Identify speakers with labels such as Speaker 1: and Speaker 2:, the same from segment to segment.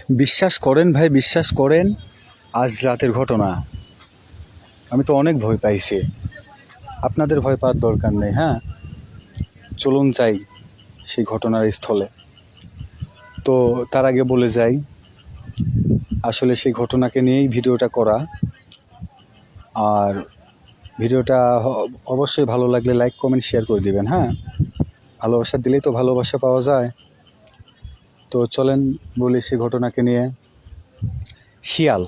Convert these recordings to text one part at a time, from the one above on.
Speaker 1: বিশ্বাস করেন ভাই, বিশ্বাস করেন, আজ রাতের ঘটনা। আমি তো অনেক ভয় পাইছি, আপনাদের ভয় পাওয়ার দরকার নেই। হ্যাঁ, চলুন যাই সেই ঘটনার স্থলে। তো তার আগে বলে যাই, আসলে সেই ঘটনাকে নিয়েই ভিডিওটা করা। আর ভিডিওটা অবশ্যই ভালো লাগলে লাইক কমেন্ট শেয়ার করে দিবেন। হ্যাঁ, ভালোবাসা দিলেই তো ভালোবাসা পাওয়া যায়। তো চলেন বলি সেই ঘটনাকে নিয়ে। শিয়াল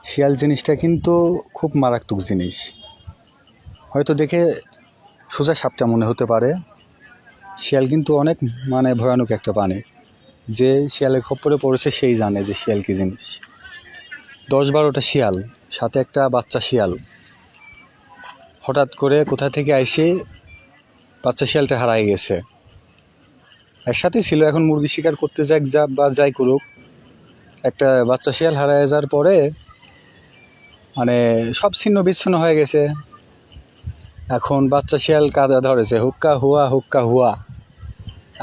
Speaker 1: শিয়াল জিনিসটা কিন্তু খুব মারাত্মক জিনিস। হয়তো দেখে সোজা সাপটা মনে হতে পারে, শিয়াল কিন্তু অনেক ভয়ানক একটা প্রাণী। যে শিয়ালের খপ্পরে পড়েছে সেই জানে যে শিয়াল কী জিনিস। 10-12টা শিয়াল, সাথে একটা বাচ্চা শিয়াল, হঠাৎ করে কোথা থেকে আইসে বাচ্চা শিয়ালটা হারাই গেছে। একসাথেই ছিল, এখন মুরগি শিকার করতে যাই করুক, একটা বাচ্চা শিয়াল হারায় যাওয়ার পরে সব ছিন্ন বিচ্ছিন্ন হয়ে গেছে। এখন বাচ্চা শিয়াল কাঁদা ধরেছে, হুক্কা হুয়া হুক্কা হুয়া,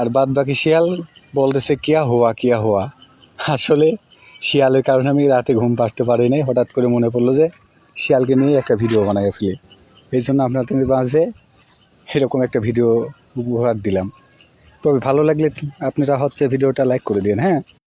Speaker 1: আর বাদ বাকি শিয়াল বলতেছে কিয়া হুয়া কিয়া হুয়া। আসলে শিয়ালের কারণে আমি রাতে ঘুম পাড়তে পারি নাই। হঠাৎ করে মনে পড়লো যে শিয়ালকে নিয়ে একটা ভিডিও বানাই ফেলি, এই জন্য আপনাদের মাঝে এরকম একটা ভিডিও উপহার দিলাম। তবে ভালো লাগলে আপনারা ভিডিওটা লাইক করে দিন। হ্যাঁ।